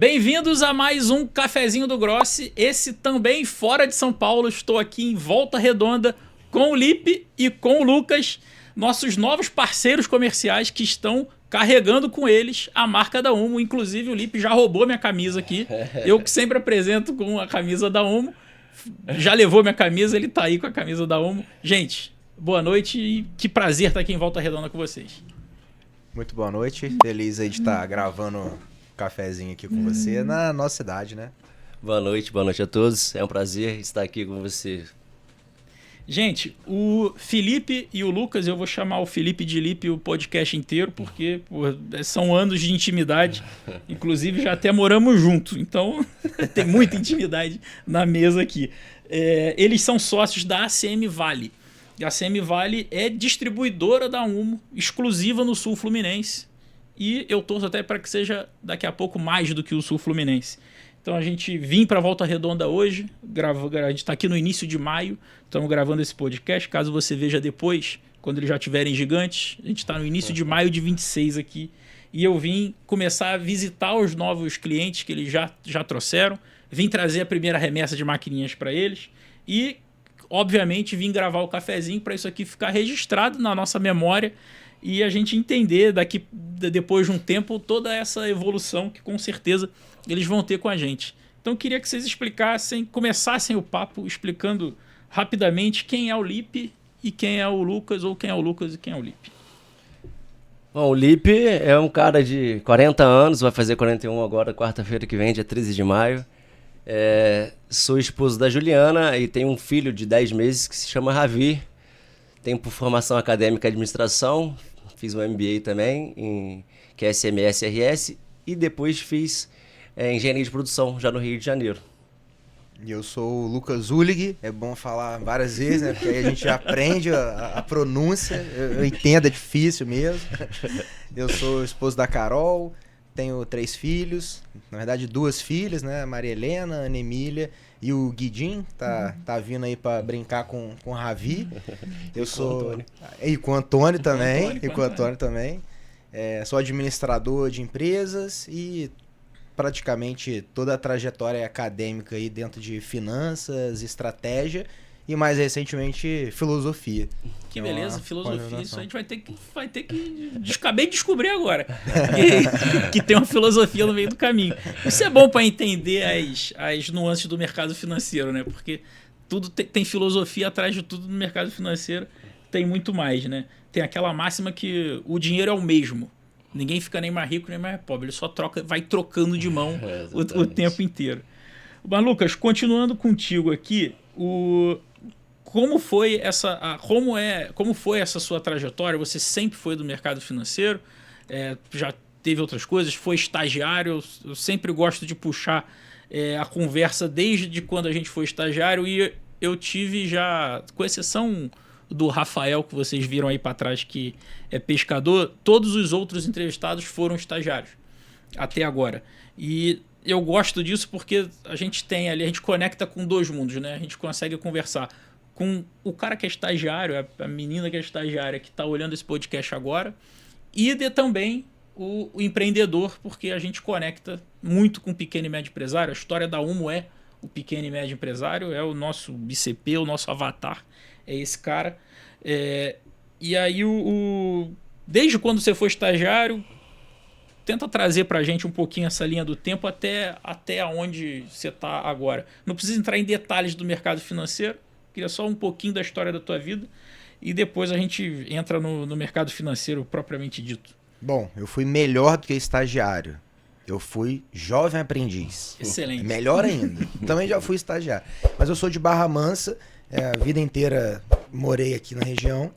Bem-vindos a mais um Cafezinho do Grossi, esse também fora de São Paulo. Estou aqui em Volta Redonda com o Lipe e com o Lucas, nossos novos parceiros comerciais que estão carregando com eles a marca da Omo. Inclusive o Lipe já roubou minha camisa aqui, eu que sempre apresento com a camisa da Omo, já levou minha camisa, ele tá aí com a camisa da Omo. Gente, boa noite e que prazer estar aqui em Volta Redonda com vocês. Muito boa noite, feliz aí de estar gravando cafezinho aqui com você na nossa cidade, né? Boa noite a todos. É um prazer estar aqui com você. Gente, o Felipe e o Lucas, eu vou chamar o Felipe de Lipe o podcast inteiro, porque são anos de intimidade. Inclusive, já até moramos juntos, então tem muita intimidade na mesa aqui. Eles são sócios da ACM Vale. A ACM Vale é distribuidora da Omo, exclusiva no Sul Fluminense. E eu torço até para que seja daqui a pouco mais do que o Sul Fluminense. Então a gente vim para Volta Redonda hoje, a gente está aqui no início de maio, estamos gravando esse podcast, caso você veja depois, quando eles já estiverem gigantes, a gente está no início de maio de 26 aqui, e eu vim começar a visitar os novos clientes que eles já trouxeram, vim trazer a primeira remessa de maquininhas para eles, e obviamente vim gravar o cafezinho para isso aqui ficar registrado na nossa memória, e a gente entender depois de um tempo toda essa evolução que com certeza eles vão ter com a gente. Então eu queria que vocês começassem o papo explicando rapidamente quem é o Lipe e quem é o Lucas, ou quem é o Lucas e quem é o Lipe. Bom, o Lipe é um cara de 40 anos, vai fazer 41 agora, quarta-feira que vem, dia 13 de maio. Sou esposo da Juliana e tenho um filho de 10 meses que se chama Ravi. Tenho por formação acadêmica administração, fiz um MBA também, que é SMS-RS, e depois fiz engenharia de produção, já no Rio de Janeiro. E eu sou o Lucas Ulig, é bom falar várias vezes, né? Porque aí a gente aprende a pronúncia, eu entendo, é difícil mesmo. Eu sou esposo da Carol, tenho 3 filhos, na verdade 2 filhas, né? A Maria Helena, a Ana Emília e o Guidin, tá vindo aí pra brincar com o Ravi. Eu sou... E com o Antônio também. Sou administrador de empresas e praticamente toda a trajetória acadêmica aí dentro de finanças, estratégia e mais recentemente filosofia. Que beleza, filosofia, isso a gente vai ter que acabei de descobrir agora, que tem uma filosofia no meio do caminho. Isso é bom para entender as nuances do mercado financeiro, né? Porque tudo tem filosofia atrás de tudo no mercado financeiro, tem muito mais, né? Tem aquela máxima que o dinheiro é o mesmo. Ninguém fica nem mais rico nem mais pobre, ele só vai trocando de mão o tempo inteiro. Mas Lucas, continuando contigo aqui, como foi essa sua trajetória? Você sempre foi do mercado financeiro, já teve outras coisas, foi estagiário. Eu sempre gosto de puxar a conversa desde quando a gente foi estagiário, e eu tive já, com exceção do Rafael, que vocês viram aí para trás, que é pescador, todos os outros entrevistados foram estagiários até agora. E eu gosto disso porque a gente tem ali, a gente conecta com 2 mundos, né? A gente consegue conversar com o cara que é estagiário, a menina que é estagiária, que está olhando esse podcast agora, e também o empreendedor, porque a gente conecta muito com o pequeno e médio empresário. A história da Omo é o pequeno e médio empresário, é o nosso BCP, o nosso avatar, é esse cara. E aí, desde quando você foi estagiário, tenta trazer pra gente um pouquinho essa linha do tempo até onde você está agora. Não precisa entrar em detalhes do mercado financeiro, queria só um pouquinho da história da tua vida e depois a gente entra no mercado financeiro propriamente dito. Bom, eu fui melhor do que estagiário. Eu fui jovem aprendiz. Excelente. Melhor ainda. Também já fui estagiário. Mas eu sou de Barra Mansa, a vida inteira morei aqui na região.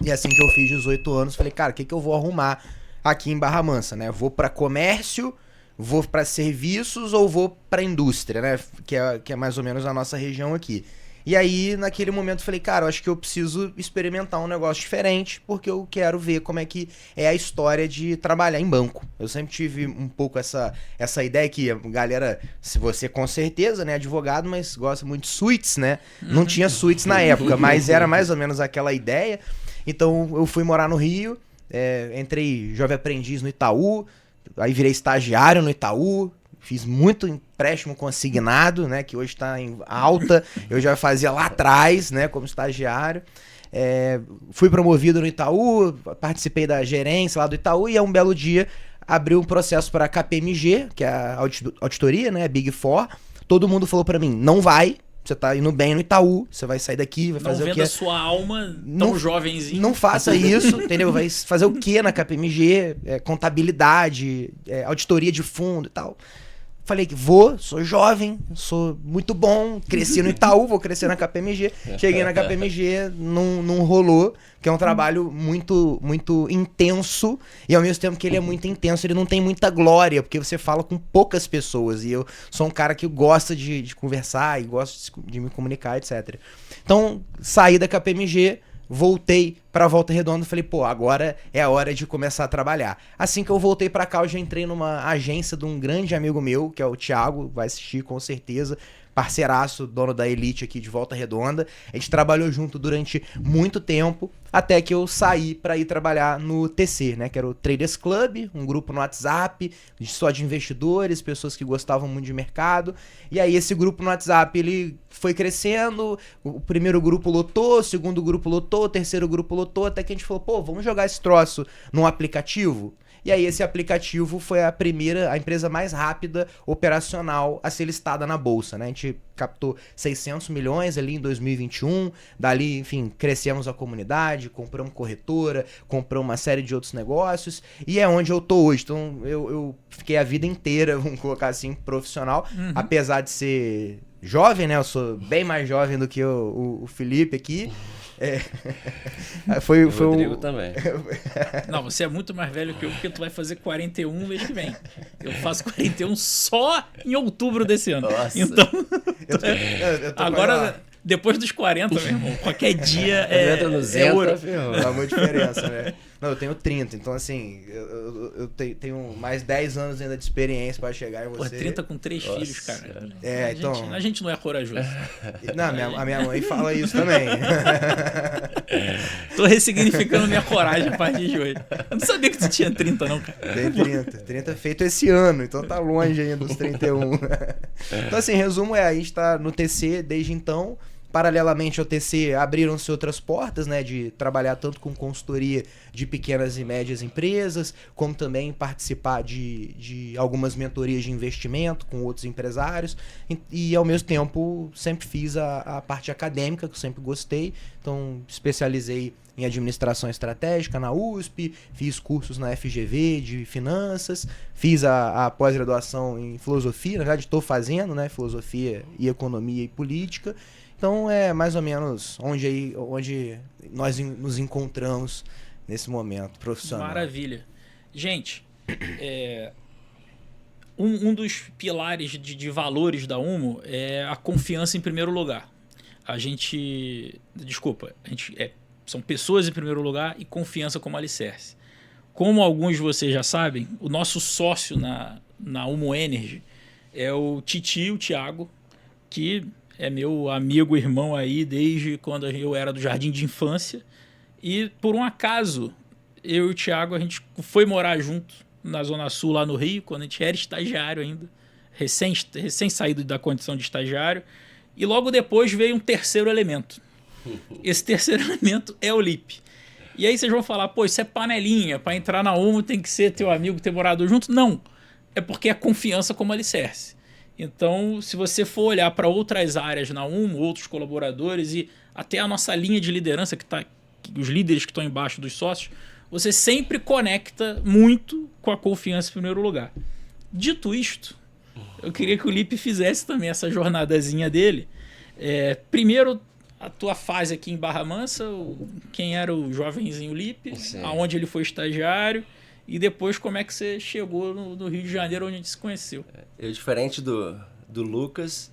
E assim que eu fiz 18 anos, falei, cara, o que eu vou arrumar aqui em Barra Mansa, né? Vou para comércio, vou para serviços ou vou para indústria, né? Que é mais ou menos a nossa região aqui. E aí, naquele momento, falei, cara, eu acho que eu preciso experimentar um negócio diferente, porque eu quero ver como é que é a história de trabalhar em banco. Eu sempre tive um pouco essa ideia que a galera, se você com certeza, né, advogado, mas gosta muito de suítes, né? Não tinha suítes na época, mas era mais ou menos aquela ideia. Então, eu fui morar no Rio, entrei jovem aprendiz no Itaú, Aí virei estagiário no Itaú, fiz muito empréstimo consignado, né? Que hoje está em alta. Eu já fazia lá atrás, né? Como estagiário. Fui promovido no Itaú, participei da gerência lá do Itaú e um belo dia abriu um processo para a KPMG, que é a auditoria, né? Big Four. Todo mundo falou para mim, não vai. Você tá indo bem no Itaú, você vai sair daqui, vai fazer o quê? Não venda sua alma tão jovenzinho. Não faça isso, entendeu? Vai fazer o quê na KPMG? Contabilidade, auditoria de fundo e tal. Falei que sou jovem, sou muito bom, cresci no Itaú, vou crescer na KPMG. Cheguei na KPMG, não rolou, que é um trabalho muito, muito intenso, e ao mesmo tempo que ele é muito intenso, ele não tem muita glória, porque você fala com poucas pessoas, e eu sou um cara que gosta de conversar, e gosta de me comunicar, etc. Então, saí da KPMG, voltei pra Volta Redonda e falei, pô, agora é a hora de começar a trabalhar. Assim que eu voltei pra cá, eu já entrei numa agência de um grande amigo meu, que é o Thiago, vai assistir com certeza, parceiraço, dono da Elite aqui de Volta Redonda. A gente trabalhou junto durante muito tempo, até que eu saí para ir trabalhar no TC, né, que era o Traders Club, um grupo no WhatsApp, só de investidores, pessoas que gostavam muito de mercado. E aí esse grupo no WhatsApp, ele foi crescendo, o primeiro grupo lotou, o segundo grupo lotou, o terceiro grupo lotou, até que a gente falou, pô, vamos jogar esse troço num aplicativo? E aí esse aplicativo foi a empresa mais rápida operacional a ser listada na bolsa, né? A gente captou 600 milhões ali em 2021, dali, enfim, crescemos a comunidade, compramos corretora, compramos uma série de outros negócios, e é onde eu tô hoje. Então eu fiquei a vida inteira, vamos colocar assim, profissional, apesar de ser jovem, né? Eu sou bem mais jovem do que o Felipe aqui. Foi o Rodrigo também. Não, você é muito mais velho que eu, porque tu vai fazer 41 mês que vem. Eu faço 41 só em outubro desse ano. Nossa. Então, eu tô agora, depois dos 40, meu irmão, qualquer dia é ouro. Dá uma diferença, né? Não, eu tenho 30, então assim, eu tenho mais 10 anos ainda de experiência para chegar em você. Pô, 30 com 3 filhos, cara. Então... A gente não é corajoso. Não, a minha mãe fala isso também. Tô ressignificando minha coragem a partir de hoje. Eu não sabia que tu tinha 30 não, cara. Tem 30. 30 feito esse ano, então tá longe ainda dos 31. Então assim, resumo a gente tá no TC desde então. Paralelamente ao TC, abriram-se outras portas, né, de trabalhar tanto com consultoria de pequenas e médias empresas, como também participar de algumas mentorias de investimento com outros empresários. E ao mesmo tempo, sempre fiz a parte acadêmica, que eu sempre gostei. Então, especializei em administração estratégica na USP, fiz cursos na FGV de finanças, fiz a pós-graduação em filosofia, na verdade estou fazendo, né, filosofia e economia e política. Então é mais ou menos onde nós nos encontramos nesse momento profissional. Maravilha. Gente, um dos pilares de valores da UMO é a confiança em primeiro lugar. São pessoas em primeiro lugar e confiança como alicerce. Como alguns de vocês já sabem, o nosso sócio na UMO Energy é o Titi, o Thiago, que é meu amigo, irmão aí desde quando eu era do jardim de infância. E por um acaso, eu e o Thiago, a gente foi morar junto na Zona Sul, lá no Rio, quando a gente era estagiário ainda, recém saído da condição de estagiário. E logo depois veio um terceiro elemento. Esse terceiro elemento é o Lipe. E aí vocês vão falar, pô, isso é panelinha, para entrar na UMO tem que ser teu amigo, ter morado junto. Não, é porque é confiança como alicerce. Então, se você for olhar para outras áreas na UMO, outros colaboradores e até a nossa linha de liderança, os líderes que estão embaixo dos sócios, você sempre conecta muito com a confiança em primeiro lugar. Dito isto, eu queria que o Lipe fizesse também essa jornadazinha dele. Primeiro, a tua fase aqui em Barra Mansa, quem era o jovenzinho Lipe, aonde ele foi estagiário, e depois como é que você chegou no Rio de Janeiro, onde a gente se conheceu. Eu, diferente do Lucas,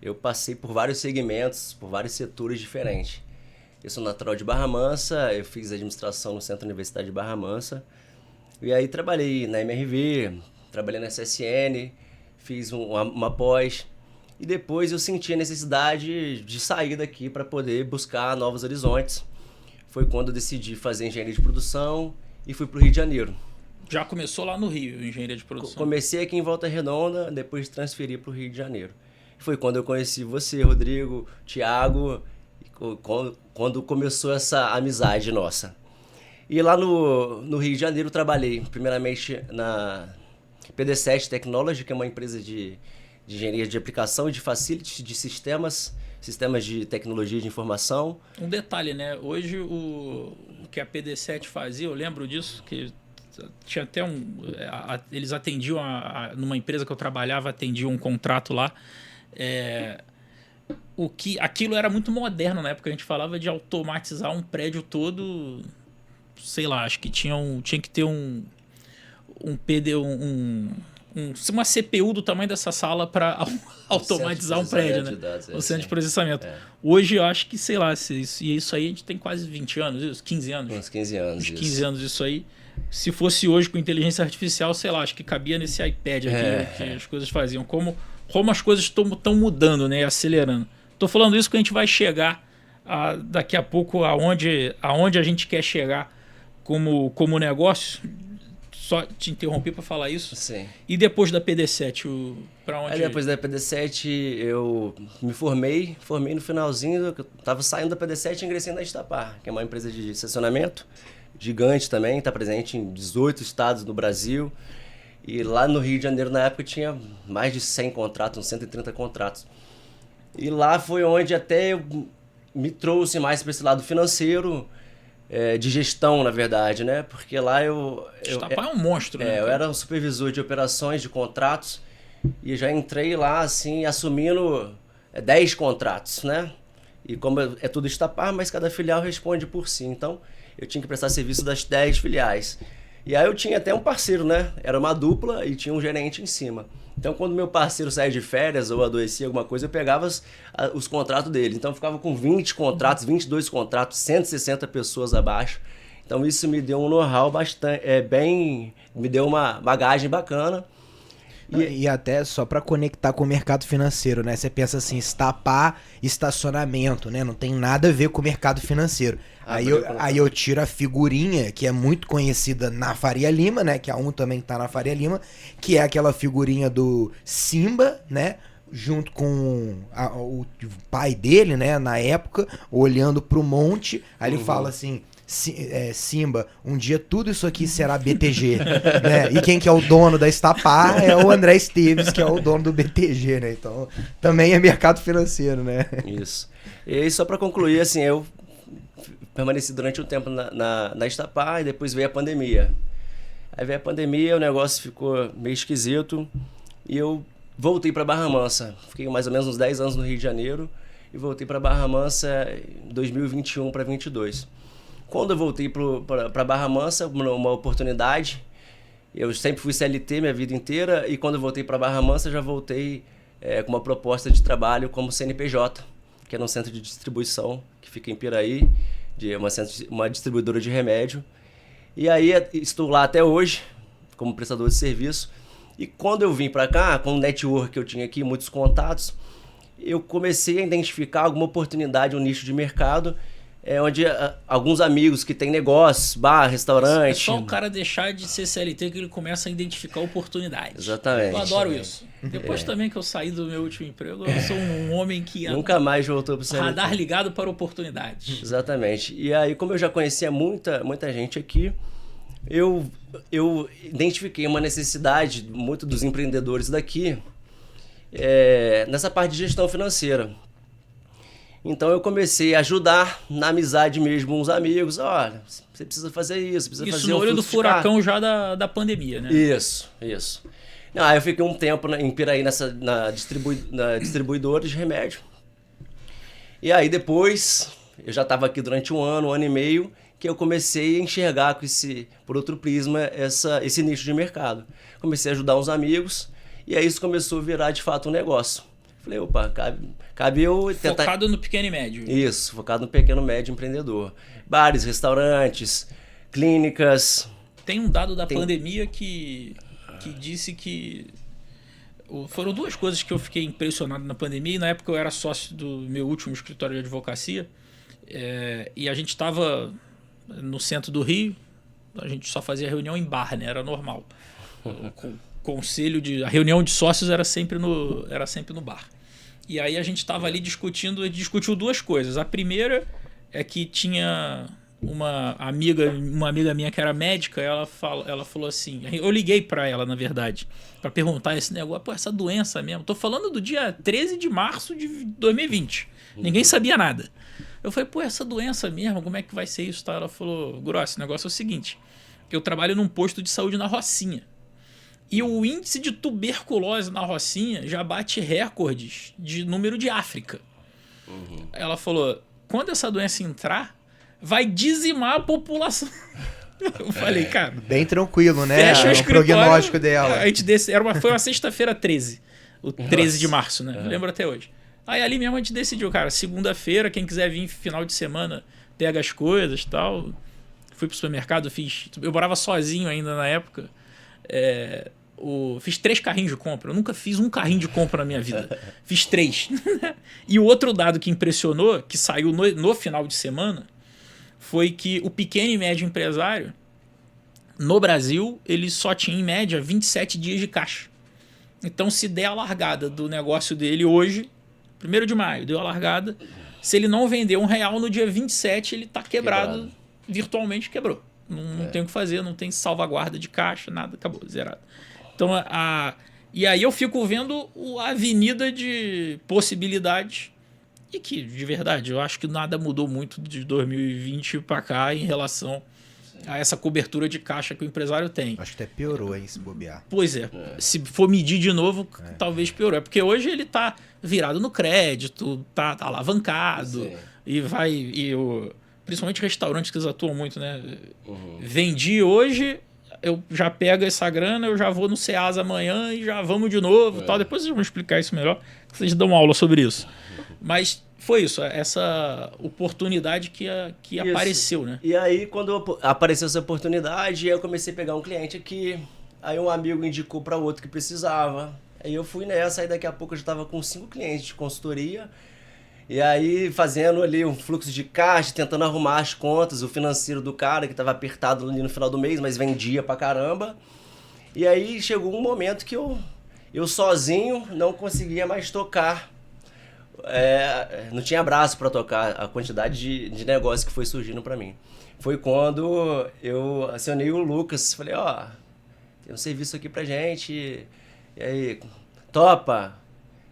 eu passei por vários segmentos, por vários setores diferentes. Eu sou natural de Barra Mansa, eu fiz administração no Centro Universitário de Barra Mansa, e aí trabalhei na MRV, trabalhei na SSN, fiz uma pós, e depois eu senti a necessidade de sair daqui para poder buscar novos horizontes. Foi quando eu decidi fazer engenharia de produção e fui para o Rio de Janeiro. Já começou lá no Rio, engenharia de produção? Comecei aqui em Volta Redonda, depois transferi para o Rio de Janeiro. Foi quando eu conheci você, Rodrigo, Thiago, quando começou essa amizade nossa. E lá no Rio de Janeiro trabalhei primeiramente na PD7 Technology, que é uma empresa de engenharia de aplicação e de facilities de sistemas de tecnologia de informação. Um detalhe, né? Hoje o que a PD7 fazia, eu lembro disso, que tinha até eles atendiam, numa empresa que eu trabalhava, atendiam um contrato lá. Aquilo era muito moderno na época, a gente falava de automatizar um prédio todo, sei lá, acho que tinha que ter uma CPU do tamanho dessa sala para automatizar um prédio, né? O centro de processamento. Hoje eu acho que, sei lá, isso aí a gente tem quase 20 anos, 15 anos. Uns 15 anos. Uns 15 anos isso aí. Se fosse hoje com inteligência artificial, sei lá, acho que cabia nesse iPad aqui que as coisas faziam. Como as coisas estão mudando, né? Acelerando. Tô falando isso que a gente vai chegar daqui a pouco aonde a gente quer chegar como negócio. Só te interrompi para falar isso. Sim. E depois da PD7, para onde? Aí depois da PD7 eu me formei no finalzinho, eu tava saindo da PD7 e ingressei na Estapar, que é uma empresa de estacionamento, gigante também, está presente em 18 estados do Brasil. E lá no Rio de Janeiro, na época, tinha mais de 100 contratos, uns 130 contratos. E lá foi onde até eu me trouxe mais para esse lado financeiro, de gestão, na verdade, né? Porque lá Estapar é um monstro, né? Eu era um supervisor de operações, de contratos, e já entrei lá, assim, assumindo 10 contratos, né? E como é tudo Estapar, mas cada filial responde por si. Então, eu tinha que prestar serviço das 10 filiais. E aí eu tinha até um parceiro, né? Era uma dupla e tinha um gerente em cima. Então, quando meu parceiro saía de férias ou adoecia alguma coisa, eu pegava os contratos dele. Então, eu ficava com 20 contratos, 22 contratos, 160 pessoas abaixo. Então, isso me deu um know-how bastante, me deu uma bagagem bacana. E até só para conectar com o mercado financeiro, né? Você pensa assim, Estapar, estacionamento, né? Não tem nada a ver com o mercado financeiro. Aí eu tiro a figurinha, que é muito conhecida na Faria Lima, né? Que a também tá na Faria Lima, que é aquela figurinha do Simba, né? Junto com o pai dele, né? Na época, olhando pro monte. Aí ele fala assim... Simba, um dia tudo isso aqui será BTG, né? E quem que é o dono da Estapar é o André Esteves, que é o dono do BTG, né? Então, também é mercado financeiro, né? Isso. E aí, só para concluir, assim, eu permaneci durante um tempo na Estapar e depois veio a pandemia. Aí veio a pandemia, o negócio ficou meio esquisito e eu voltei para Barra Mansa. Fiquei mais ou menos uns 10 anos no Rio de Janeiro e voltei para Barra Mansa em 2021 para 2022. Quando eu voltei para Barra Mansa, uma oportunidade, eu sempre fui CLT minha vida inteira, e quando eu voltei para Barra Mansa, já voltei com uma proposta de trabalho como CNPJ, que é num centro de distribuição, que fica em Piraí, uma distribuidora de remédio. E aí estou lá até hoje, como prestador de serviço. E quando eu vim para cá, com o network que eu tinha aqui, muitos contatos, eu comecei a identificar alguma oportunidade, um nicho de mercado, onde alguns amigos que têm negócios, bar, restaurante... É só o cara deixar de ser CLT que ele começa a identificar oportunidades. Exatamente. Eu adoro isso. Depois também que eu saí do meu último emprego, eu sou um homem que... Nunca mais voltou para o CLT. Radar ligado para oportunidades. Exatamente. E aí, como eu já conhecia muita gente aqui, eu identifiquei uma necessidade, muito dos empreendedores daqui, nessa parte de gestão financeira. Então eu comecei a ajudar na amizade mesmo uns amigos. Olha, você precisa fazer isso, precisa fazer no olho do furacão já da pandemia, né? Isso. Aí eu fiquei um tempo em Piraí na distribuidora de remédio. E aí depois, eu já estava aqui durante um ano e meio, que eu comecei a enxergar por outro prisma esse nicho de mercado. Comecei a ajudar uns amigos e aí isso começou a virar de fato um negócio. Falei, opa, cabe eu tentar... Focado no pequeno e médio. Isso, focado no pequeno e médio empreendedor. Bares, restaurantes, clínicas. Tem um dado da pandemia que disse que... Foram duas coisas que eu fiquei impressionado na pandemia. E na época eu era sócio do meu último escritório de advocacia. E a gente estava no centro do Rio, A gente só fazia reunião em bar, né? Era normal. A reunião de sócios era sempre no bar. E aí a gente estava ali discutiu duas coisas. A primeira é que tinha uma amiga minha que era médica, ela falou assim, eu liguei para ela, na verdade, para perguntar esse negócio, pô, essa doença mesmo, tô falando do dia 13 de março de 2020, ninguém sabia nada. Eu falei, pô, essa doença mesmo, como é que vai ser isso? Ela falou, Grosso, o negócio é o seguinte, eu trabalho num posto de saúde na Rocinha, e o índice de tuberculose na Rocinha já bate recordes de número de África. Ela falou, quando essa doença entrar, vai dizimar a população. Eu falei, cara... Bem tranquilo, né? Fecha o prognóstico dela. A gente foi uma sexta-feira 13. O 13 de março, né? Eu lembro até hoje. Aí ali mesmo a gente decidiu, cara, segunda-feira, quem quiser vir final de semana, pega as coisas e tal. Fui pro supermercado, eu morava sozinho ainda na época. Fiz 3 carrinhos de compra. Eu nunca fiz um carrinho de compra na minha vida. Fiz 3. E o outro dado que impressionou, que saiu no final de semana, foi que o pequeno e médio empresário, no Brasil, ele só tinha, em média, 27 dias de caixa. Então, se der a largada do negócio dele hoje, 1º de maio, deu a largada, se ele não vender R$1 no dia 27, ele está quebrado, virtualmente quebrou. Não tem o que fazer, não tem salvaguarda de caixa, nada, acabou, zerado. Então, e aí eu fico vendo a avenida de possibilidades. E que, de verdade, eu acho que nada mudou muito de 2020 para cá em relação a essa cobertura de caixa que o empresário tem. Acho que até piorou, hein, se bobear. Pois é. Se for medir de novo, talvez piorou. É porque hoje ele tá virado no crédito, tá alavancado, principalmente restaurantes que eles atuam muito, né? Vendi hoje, eu já pego essa grana, eu já vou no Ceasa amanhã e já vamos de novo. Tal. Depois vocês vão explicar isso melhor, vocês dão uma aula sobre isso. Mas foi isso, essa oportunidade que apareceu, né? E aí, quando apareceu essa oportunidade, eu comecei a pegar um cliente aqui, aí um amigo indicou para outro que precisava. Aí eu fui nessa, aí daqui a pouco eu já estava com 5 clientes de consultoria, e aí fazendo ali um fluxo de caixa, tentando arrumar as contas, o financeiro do cara que estava apertado ali no final do mês, mas vendia pra caramba. E aí chegou um momento que eu sozinho não conseguia mais tocar. Não tinha braço para tocar a quantidade de negócio que foi surgindo para mim. Foi quando eu acionei o Lucas, falei, tem um serviço aqui pra gente, e aí, topa?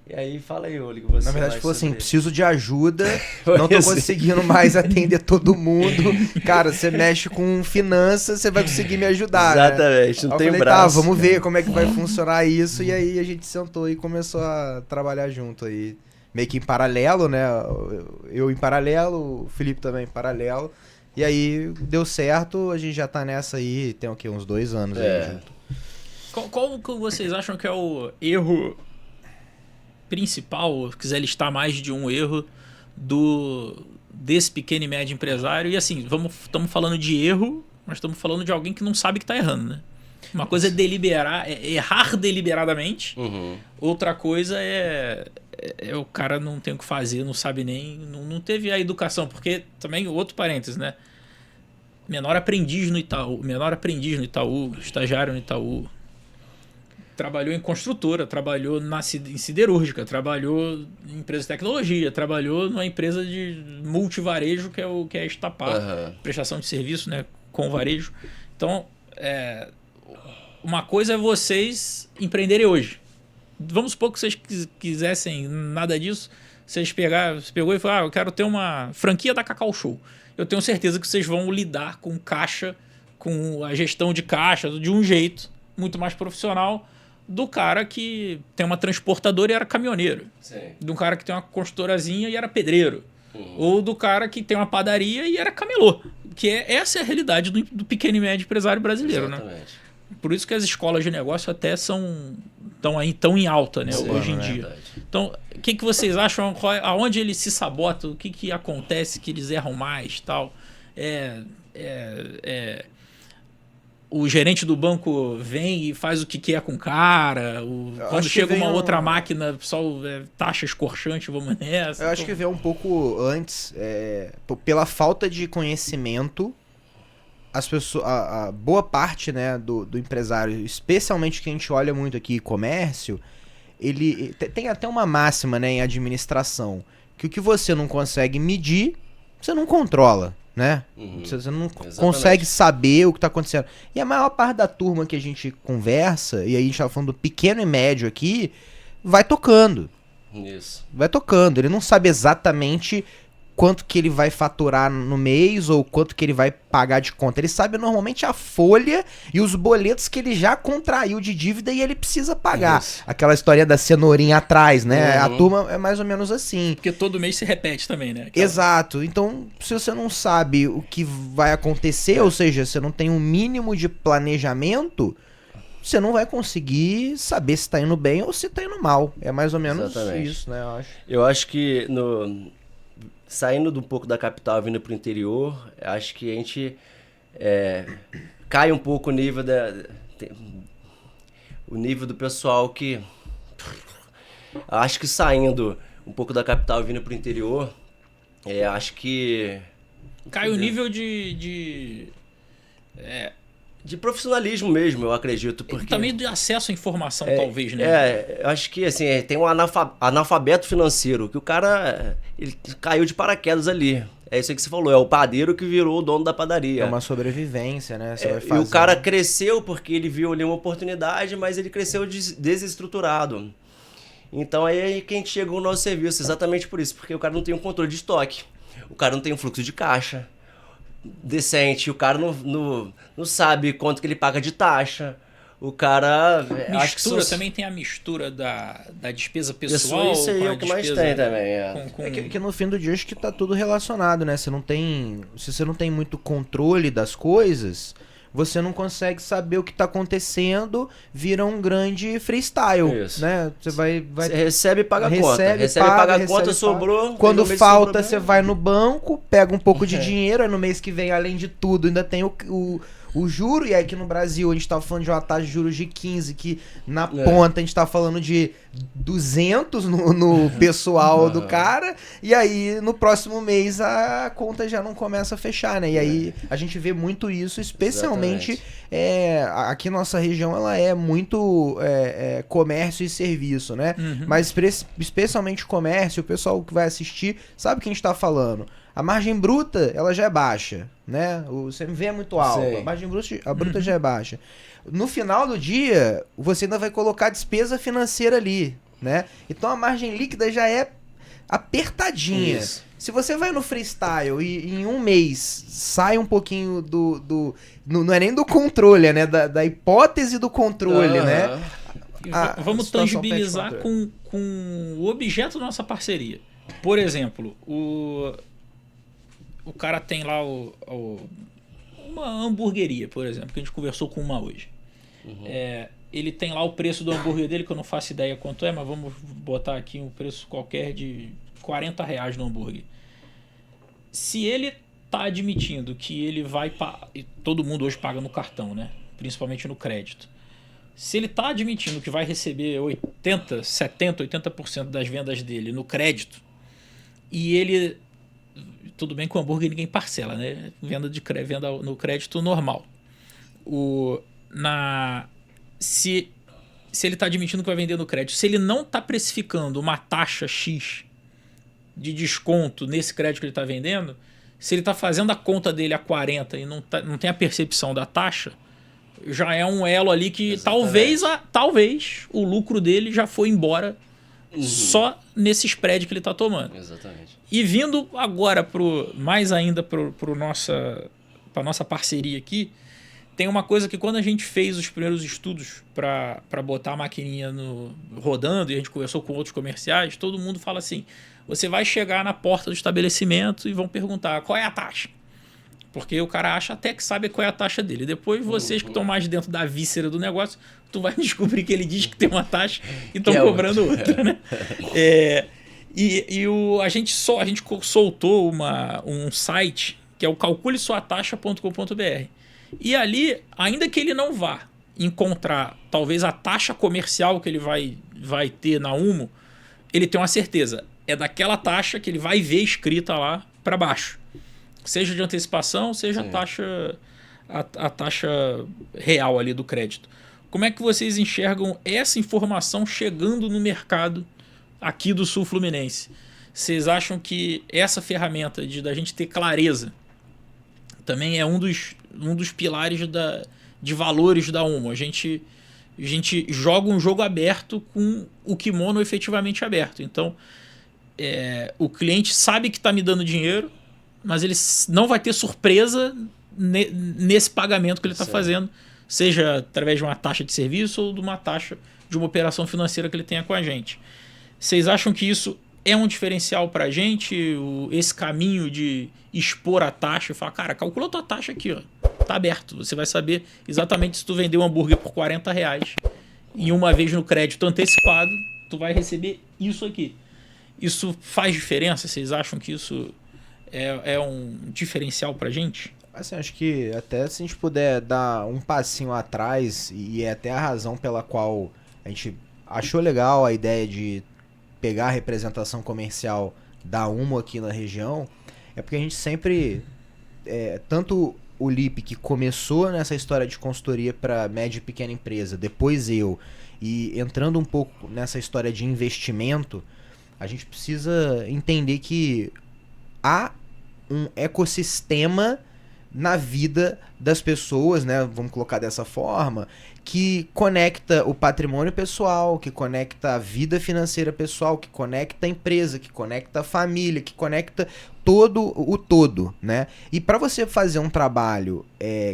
E aí, fala aí, Oli, que você... Na verdade, falou assim, preciso de ajuda, não tô conseguindo mais atender todo mundo. Cara, você mexe com finanças, você vai conseguir me ajudar, Exatamente, né? não tem falei, braço. Tá, vamos ver como é que vai funcionar isso. E aí a gente sentou e começou a trabalhar junto aí. Meio que em paralelo, né? Eu em paralelo, o Felipe também em paralelo. E aí deu certo, a gente já tá nessa aí, tem o quê? Uns 2 anos aí junto. Qual que vocês acham que é o erro principal, ou quiser listar mais de um erro desse pequeno e médio empresário? E assim, estamos falando de erro, mas estamos falando de alguém que não sabe que está errando, né? Uma coisa é errar deliberadamente, outra coisa é o cara não tem o que fazer, não sabe nem, não teve a educação, porque também, outro parênteses, né? Menor aprendiz no Itaú, estagiário no Itaú, trabalhou em construtora, trabalhou em siderúrgica, trabalhou em empresa de tecnologia, trabalhou numa empresa de multivarejo que é a Estapar, prestação de serviço, né, com varejo. Então, uma coisa é vocês empreenderem hoje. Vamos supor que vocês quisessem nada disso, você pegou e falou, eu quero ter uma franquia da Cacau Show. Eu tenho certeza que vocês vão lidar com caixa, com a gestão de caixa, de um jeito muito mais profissional do cara que tem uma transportadora e era caminhoneiro. Sim. Do cara que tem uma construtorazinha e era pedreiro. Ou do cara que tem uma padaria e era camelô. Essa é a realidade do pequeno e médio empresário brasileiro. Exatamente. Né? Por isso que as escolas de negócio até estão em alta, né, hoje em dia. Verdade. Então, o que vocês acham? Aonde eles se sabotam? O que acontece que eles erram mais? Tal? O gerente do banco vem e faz o que quer com o cara. Quando chega uma outra máquina, pessoal, taxa escorchante, vamos nessa. Eu acho que veio um pouco antes, pela falta de conhecimento as pessoas, a boa parte, né, do empresário, especialmente que a gente olha muito aqui, comércio, ele tem até uma máxima, né, em administração, que o que você não consegue medir, você não controla, né? Você não consegue saber o que está acontecendo. E a maior parte da turma que a gente conversa, e aí a gente tá falando do pequeno e médio aqui, vai tocando. Isso. Vai tocando. Ele não sabe exatamente quanto que ele vai faturar no mês ou quanto que ele vai pagar de conta. Ele sabe normalmente a folha e os boletos que ele já contraiu de dívida e ele precisa pagar. Isso. Aquela história da cenourinha atrás, né? A turma é mais ou menos assim. Porque todo mês se repete também, né? Exato. Então, se você não sabe o que vai acontecer, ou seja, você não tem um mínimo de planejamento, você não vai conseguir saber se tá indo bem ou se tá indo mal. É mais ou menos isso, né? Eu acho que saindo um pouco da capital, vindo pro interior, acho que a gente cai um pouco o nível o nível do pessoal que... Acho que saindo um pouco da capital, vindo pro interior, acho que... Cai o nível de profissionalismo mesmo, eu acredito. Porque... Também de acesso à informação, talvez, né? Eu acho que, assim, tem um analfabeto financeiro, que o cara ele caiu de paraquedas ali. É isso aí que você falou, é o padeiro que virou o dono da padaria. É uma sobrevivência, né? Você vai e o cara cresceu porque ele viu ali uma oportunidade, mas ele cresceu desestruturado. Então aí que a gente chegou no nosso serviço, exatamente por isso, porque o cara não tem um controle de estoque, o cara não tem um fluxo de caixa decente, o cara não sabe quanto que ele paga de taxa, o cara... Mistura, também tem a mistura da despesa pessoal. Isso aí é o que mais tem também. Que no fim do dia acho que tá tudo relacionado, né? Se você não tem muito controle das coisas, você não consegue saber o que tá acontecendo, vira um grande freestyle, né? Você recebe e paga a conta. Recebe, paga a conta, sobrou. Quando falta, você vai no banco, pega um pouco de dinheiro, aí no mês que vem, além de tudo, ainda tem o juro, e aí aqui no Brasil a gente tá falando de uma taxa de juros de 15, que na ponta a gente tá falando de 200 no pessoal do cara, e aí no próximo mês a conta já não começa a fechar, né? E aí a gente vê muito isso, especialmente aqui nossa região, ela é muito comércio e serviço, né? Mas especialmente comércio, o pessoal que vai assistir sabe o que a gente tá falando. A margem bruta, ela já é baixa, né? O CMV é muito alto, a margem bruta já é baixa. No final do dia, você ainda vai colocar despesa financeira ali, né? Então a margem líquida já é apertadinha. Isso. Se você vai no freestyle e em um mês sai um pouquinho não é nem do controle, né? Da hipótese do controle, né? Vamos tangibilizar com o objeto da nossa parceria. Por exemplo, o cara tem lá uma hamburgueria, por exemplo, que a gente conversou com uma hoje. Ele tem lá o preço do hambúrguer dele, que eu não faço ideia quanto é, mas vamos botar aqui um preço qualquer de R$40 no hambúrguer. Se ele tá admitindo que ele vai... E todo mundo hoje paga no cartão, né? Principalmente no crédito. Se ele tá admitindo que vai receber 80% das vendas dele no crédito, e ele... Tudo bem que o hambúrguer ninguém parcela, né? Venda no crédito normal. Se ele está admitindo que vai vender no crédito, se ele não está precificando uma taxa X de desconto nesse crédito que ele está vendendo, se ele está fazendo a conta dele a 40 e não tem a percepção da taxa, já é um elo ali que talvez o lucro dele já foi embora só nesse spread que ele está tomando. Exatamente. E vindo agora mais ainda para nossa parceria aqui, tem uma coisa que quando a gente fez os primeiros estudos para botar a maquininha rodando, e a gente conversou com outros comerciais, todo mundo fala assim, você vai chegar na porta do estabelecimento e vão perguntar qual é a taxa. Porque o cara acha até que sabe qual é a taxa dele. Depois vocês que estão mais dentro da víscera do negócio, tu vai descobrir que ele diz que tem uma taxa e estão cobrando outra, né? A gente soltou um site que é o calculesuataxa.com.br. E ali, ainda que ele não vá encontrar talvez a taxa comercial que ele vai ter na Umo, ele tem uma certeza. É daquela taxa que ele vai ver escrita lá para baixo. Seja de antecipação, seja a taxa real ali do crédito. Como é que vocês enxergam essa informação chegando no mercado aqui do Sul Fluminense? Vocês acham que essa ferramenta da gente ter clareza também é um dos pilares de valores da UMO? A gente joga um jogo aberto com o kimono efetivamente aberto. Então, o cliente sabe que está me dando dinheiro, mas ele não vai ter surpresa nesse pagamento que ele está fazendo, seja através de uma taxa de serviço ou de uma taxa de uma operação financeira que ele tenha com a gente. Vocês acham que isso é um diferencial para a gente, esse caminho de expor a taxa e falar, cara, calcula a tua taxa aqui, ó, tá aberto, você vai saber exatamente se tu vender um hambúrguer por R$40 e uma vez no crédito antecipado, tu vai receber isso aqui. Isso faz diferença? Vocês acham que isso é um diferencial para a gente? Assim, acho que até se a gente puder dar um passinho atrás, e é até a razão pela qual a gente achou legal a ideia de pegar a representação comercial da UMO aqui na região, é porque a gente sempre, tanto o Lipe, que começou nessa história de consultoria para média e pequena empresa, depois eu, e entrando um pouco nessa história de investimento, a gente precisa entender que há um ecossistema na vida das pessoas, né? Vamos colocar dessa forma, que conecta o patrimônio pessoal, que conecta a vida financeira pessoal, que conecta a empresa, que conecta a família, que conecta todo o todo, né? E para você fazer um trabalho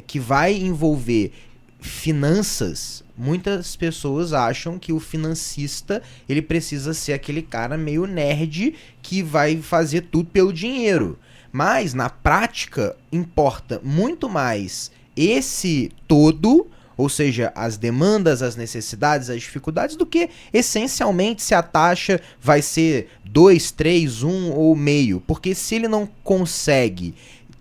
que vai envolver finanças, muitas pessoas acham que o financista ele precisa ser aquele cara meio nerd que vai fazer tudo pelo dinheiro. Mas, na prática, importa muito mais esse todo, ou seja, as demandas, as necessidades, as dificuldades, do que, essencialmente, se a taxa vai ser 2, 3, 1 ou meio. Porque se ele não consegue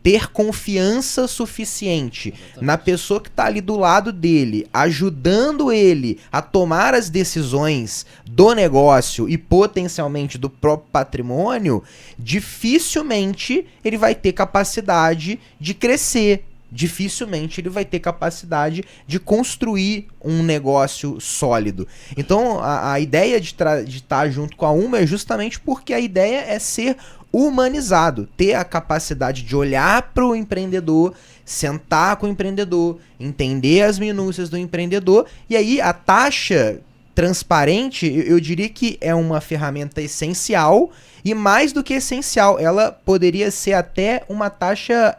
ter confiança suficiente na pessoa que está ali do lado dele, ajudando ele a tomar as decisões do negócio e potencialmente do próprio patrimônio, dificilmente ele vai ter capacidade de crescer, dificilmente ele vai ter capacidade de construir um negócio sólido. Então a ideia de estar junto com a UMO é justamente porque a ideia é ser humanizado, ter a capacidade de olhar para o empreendedor, sentar com o empreendedor, entender as minúcias do empreendedor, e aí a taxa transparente, eu diria que é uma ferramenta essencial, e mais do que essencial, ela poderia ser até uma taxa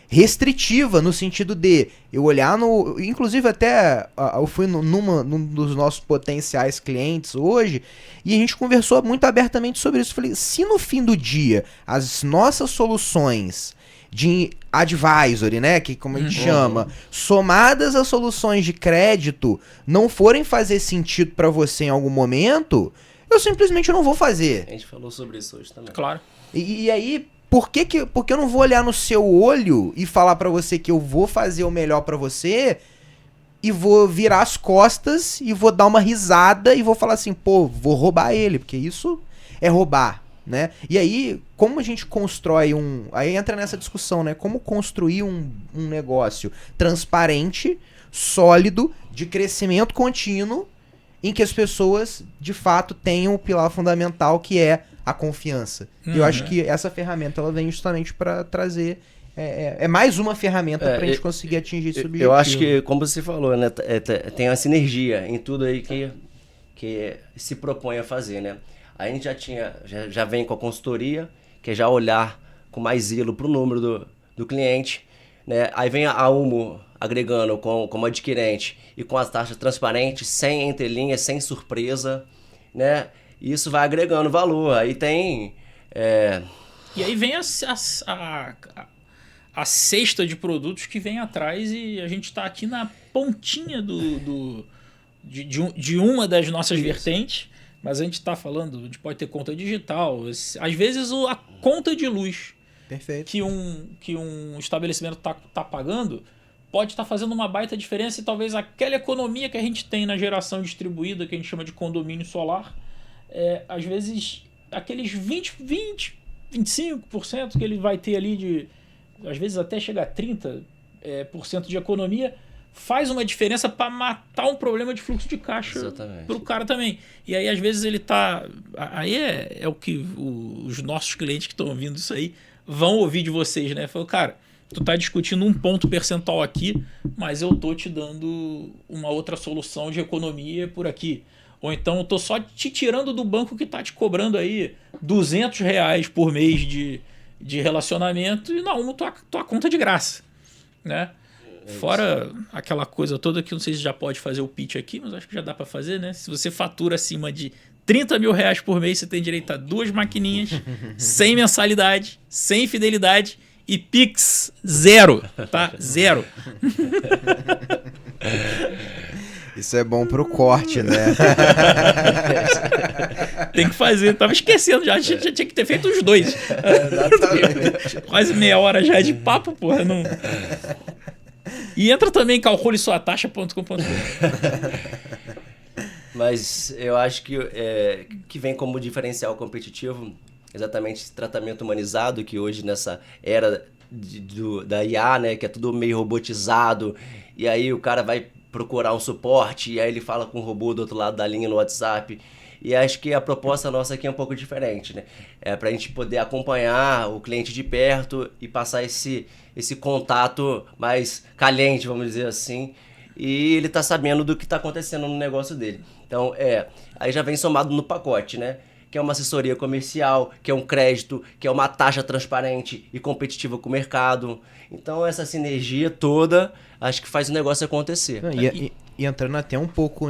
restritiva, no sentido de eu olhar no... Inclusive até eu fui num dos nossos potenciais clientes hoje e a gente conversou muito abertamente sobre isso. Falei, se no fim do dia as nossas soluções de advisory, né, que como a gente chama, somadas às soluções de crédito, não forem fazer sentido para você em algum momento, eu simplesmente não vou fazer. A gente falou sobre isso hoje também. Claro. E aí... Por que eu não vou olhar no seu olho e falar pra você que eu vou fazer o melhor pra você e vou virar as costas e vou dar uma risada e vou falar assim, pô, vou roubar ele, porque isso é roubar, né? E aí, como a gente constrói aí entra nessa discussão, né? Como construir um negócio transparente, sólido, de crescimento contínuo, em que as pessoas, de fato, tenham o pilar fundamental que é a confiança. Eu acho que essa ferramenta ela vem justamente para trazer... É mais uma ferramenta para a gente conseguir atingir esse objetivo. Eu acho que, como você falou, né, tem uma sinergia em tudo aí que se propõe a fazer, né? A gente já vem com a consultoria, que é já olhar com mais zelo para o número do cliente, né? Aí vem a UMO agregando como adquirente e com as taxas transparentes, sem entrelinhas, sem surpresa, né? E isso vai agregando valor. Aí tem... E aí vem a cesta de produtos que vem atrás e a gente está aqui na pontinha de uma das nossas vertentes, mas a gente está falando, a gente pode ter conta digital, às vezes a conta de luz. Perfeito. Que um estabelecimento tá pagando pode estar fazendo uma baita diferença e talvez aquela economia que a gente tem na geração distribuída, que a gente chama de condomínio solar, às vezes aqueles 25% que ele vai ter ali às vezes até chega a 30%, por cento de economia, faz uma diferença para matar um problema de fluxo de caixa para o cara também. E aí, às vezes, ele tá... Aí é o que os nossos clientes que estão ouvindo isso aí vão ouvir de vocês, né? Falou, cara, tu tá discutindo um ponto percentual aqui, mas eu tô te dando uma outra solução de economia por aqui. Ou então eu tô só te tirando do banco que tá te cobrando aí R$200 por mês de relacionamento e não, tua conta de graça, né? Fora aquela coisa toda que não sei se já pode fazer o pitch aqui, mas acho que já dá para fazer, né? Se você fatura acima de R$30 mil por mês, você tem direito a 2 maquininhas, sem mensalidade, sem fidelidade e Pix 0, tá? 0. Isso é bom pro corte, né? Tem que fazer. Tava esquecendo já. Já tinha que ter feito os dois. Exatamente. Quase meia hora já de papo, porra. Não... E entra também calculesuataxa.com.br. Mas eu acho que vem como diferencial competitivo exatamente esse tratamento humanizado que hoje nessa era da IA, né, que é tudo meio robotizado, e aí o cara vai procurar um suporte e aí ele fala com o robô do outro lado da linha no WhatsApp. E acho que a proposta nossa aqui é um pouco diferente, né? É pra gente poder acompanhar o cliente de perto e passar esse contato mais caliente, vamos dizer assim, e ele tá sabendo do que tá acontecendo no negócio dele. Então, aí já vem somado no pacote, né? Que é uma assessoria comercial, que é um crédito, que é uma taxa transparente e competitiva com o mercado. Então, essa sinergia toda, acho que faz o negócio acontecer. E entrando até um pouco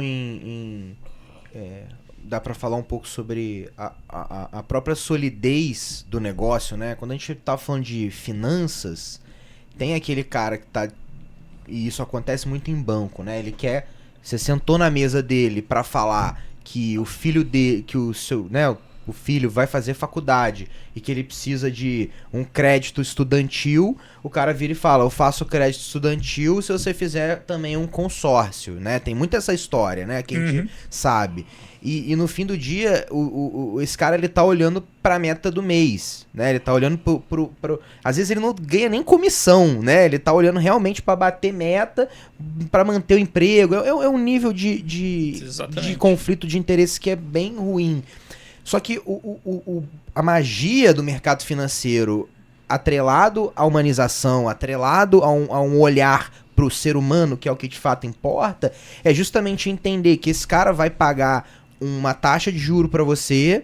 dá para falar um pouco sobre a própria solidez do negócio, né? Quando a gente tá falando de finanças, tem aquele cara que tá... E isso acontece muito em banco, né? Você sentou na mesa dele para falar que o filho dele, que o filho vai fazer faculdade e que ele precisa de um crédito estudantil, o cara vira e fala, eu faço crédito estudantil se você fizer também um consórcio, né? Tem muito essa história, né? Que a gente sabe. E no fim do dia, esse cara, ele tá olhando pra meta do mês, né? Ele tá olhando às vezes ele não ganha nem comissão, né? Ele tá olhando realmente pra bater meta, pra manter o emprego. É um nível de conflito de interesse que é bem ruim. Só que a magia do mercado financeiro, atrelado à humanização, atrelado a um olhar pro ser humano, que é o que de fato importa, é justamente entender que esse cara vai pagar uma taxa de juro para você,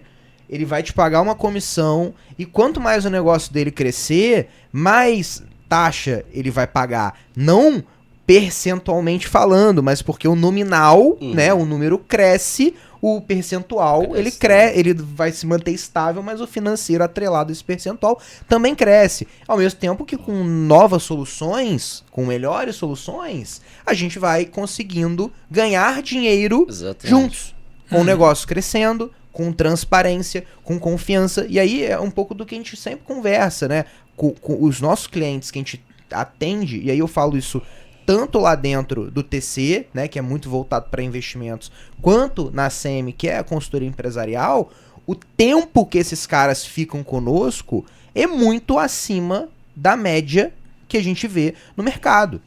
ele vai te pagar uma comissão, e quanto mais o negócio dele crescer, mais taxa ele vai pagar. Não percentualmente falando, mas porque o nominal, né, o número cresce, o percentual, ele vai se manter estável, mas o financeiro atrelado a esse percentual também cresce. Ao mesmo tempo que com novas soluções, com melhores soluções, a gente vai conseguindo ganhar dinheiro juntos. Com o negócio crescendo, com transparência, com confiança. E aí é um pouco do que a gente sempre conversa, né? Com os nossos clientes que a gente atende, e aí eu falo isso tanto lá dentro do TC, né, que é muito voltado para investimentos, quanto na CM, que é a consultoria empresarial, o tempo que esses caras ficam conosco é muito acima da média que a gente vê no mercado.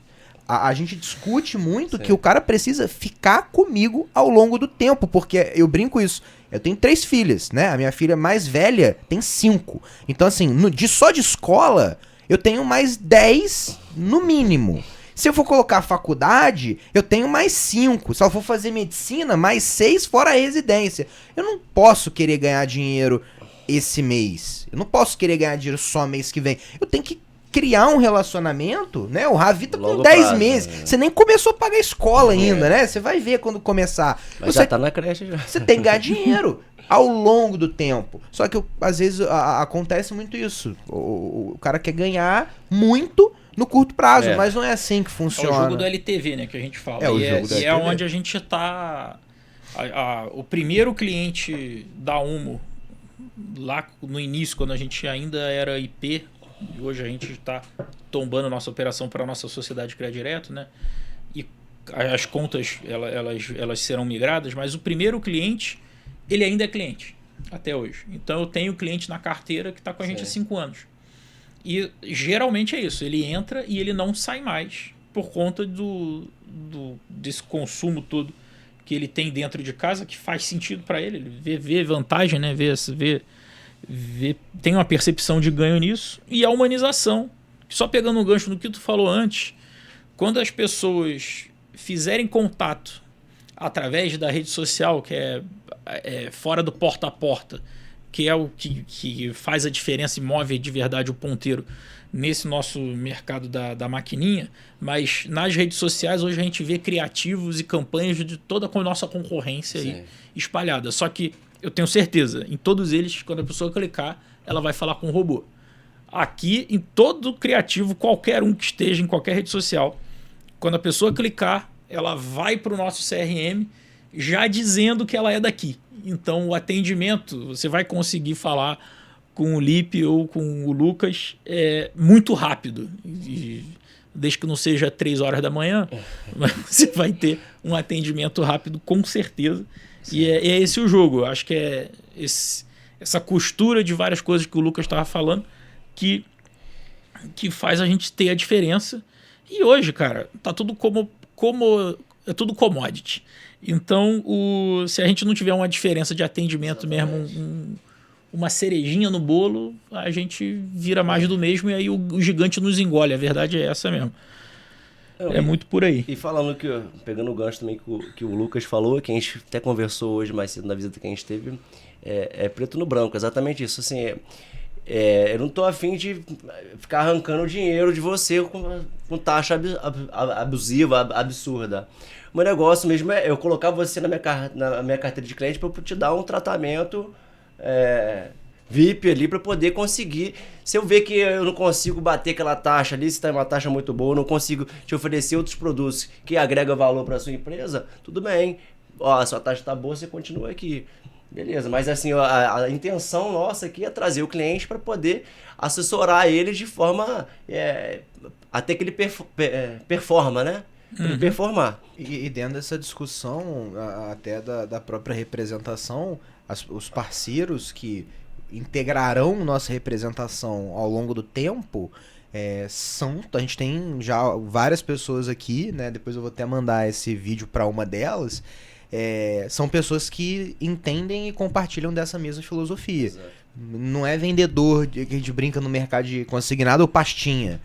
A gente discute muito que o cara precisa ficar comigo ao longo do tempo, porque eu brinco isso. Eu tenho 3 filhas, né? A minha filha mais velha tem 5. Então, assim, só de escola, eu tenho mais 10 no mínimo. Se eu for colocar faculdade, eu tenho mais 5. Se eu for fazer medicina, mais 6 fora a residência. Eu não posso querer ganhar dinheiro esse mês. Eu não posso querer ganhar dinheiro só mês que vem. Eu tenho que criar um relacionamento, né? O Ravi tá com 10 meses. Né? Você nem começou a pagar escola ainda, né? Você vai ver quando começar. Mas já tá na creche já. Você tem que ganhar dinheiro ao longo do tempo. Só que às vezes acontece muito isso. O cara quer ganhar muito no curto prazo, mas não é assim que funciona. É o jogo do LTV, né, que a gente fala. E é onde a gente tá... O primeiro cliente da Umo, lá no início, quando a gente ainda era IP, e hoje a gente está tombando nossa operação para a nossa sociedade criar direto, né? E as contas elas serão migradas, mas o primeiro cliente, ele ainda é cliente até hoje. Então eu tenho cliente na carteira que está com a gente há 5 anos. E geralmente é isso, ele entra e ele não sai mais por conta desse consumo todo que ele tem dentro de casa, que faz sentido para ele. Ele vê vantagem, né? Tem uma percepção de ganho nisso. E a humanização. Só pegando um gancho no que tu falou antes, quando as pessoas fizerem contato através da rede social, que é fora do porta a porta, que é o que faz a diferença e move de verdade o ponteiro nesse nosso mercado da maquininha, mas nas redes sociais hoje a gente vê criativos e campanhas de toda a nossa concorrência aí espalhada. Só que eu tenho certeza, em todos eles, quando a pessoa clicar, ela vai falar com o robô. Aqui, em todo criativo, qualquer um que esteja em qualquer rede social, quando a pessoa clicar, ela vai para o nosso CRM já dizendo que ela é daqui. Então, o atendimento, você vai conseguir falar com o Lipe ou com o Lucas muito rápido. Desde que não seja 3 horas da manhã, mas você vai ter um atendimento rápido, com certeza. Sim. E é esse o jogo. Eu acho que é essa costura de várias coisas que o Lucas estava falando que faz a gente ter a diferença. E hoje, cara, tá tudo é tudo commodity. Então, se a gente não tiver uma diferença de atendimento mesmo, uma cerejinha no bolo, a gente vira mais do mesmo e aí o gigante nos engole. A verdade é essa mesmo. Muito por aí. E falando pegando o gancho também que o Lucas falou, que a gente até conversou hoje mais cedo na visita que a gente teve, é preto no branco, exatamente isso. Assim, eu não tô afim de ficar arrancando dinheiro de você com taxa abusiva, absurda. O meu negócio mesmo é eu colocar você na minha carteira de cliente para eu te dar um tratamento VIP ali para poder conseguir. Se eu ver que eu não consigo bater aquela taxa ali, se está uma taxa muito boa, eu não consigo te oferecer outros produtos que agregam valor para sua empresa, tudo bem. A sua taxa está boa, você continua aqui. Beleza, mas assim, a intenção nossa aqui é trazer o cliente para poder assessorar ele de forma até que ele performa, né? Ele performar. E dentro dessa discussão, até da própria representação, os parceiros que integrarão nossa representação ao longo do tempo, a gente tem já várias pessoas aqui, né? Depois eu vou até mandar esse vídeo para uma delas. São pessoas que entendem e compartilham dessa mesma filosofia. Exato. Não é vendedor que a gente brinca no mercado de consignado ou pastinha.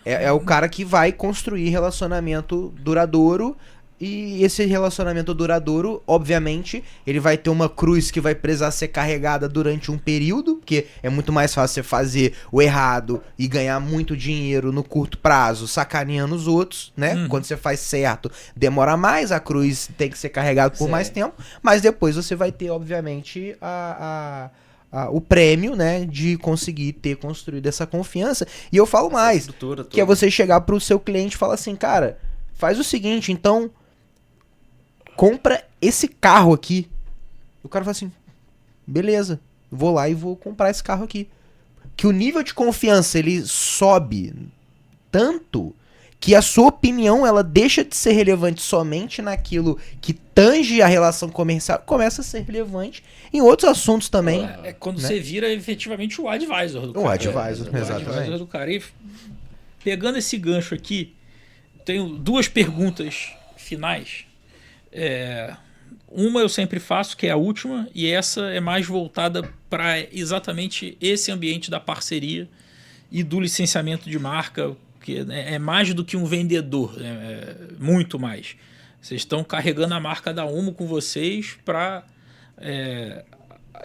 É o cara que vai construir relacionamento duradouro. E esse relacionamento duradouro, obviamente, ele vai ter uma cruz que vai precisar ser carregada durante um período, porque é muito mais fácil você fazer o errado e ganhar muito dinheiro no curto prazo, sacaneando os outros, né? Quando você faz certo, demora mais, a cruz tem que ser carregada por mais tempo, mas depois você vai ter, obviamente, o prêmio, né, de conseguir ter construído essa confiança. E eu falo mais, que é você chegar pro seu cliente e falar assim, cara, faz o seguinte, então compra esse carro aqui. O cara fala assim, beleza, vou lá e vou comprar esse carro aqui. Que o nível de confiança, ele sobe tanto que a sua opinião, ela deixa de ser relevante somente naquilo que tange a relação comercial, começa a ser relevante em outros assuntos também. Quando você vira efetivamente o advisor do cara. O advisor, exatamente. O advisor do cara. E pegando esse gancho aqui, tenho 2 perguntas finais. Uma eu sempre faço, que é a última, e essa é mais voltada para exatamente esse ambiente da parceria e do licenciamento de marca, que é mais do que um vendedor, muito mais. Vocês estão carregando a marca da Umo com vocês para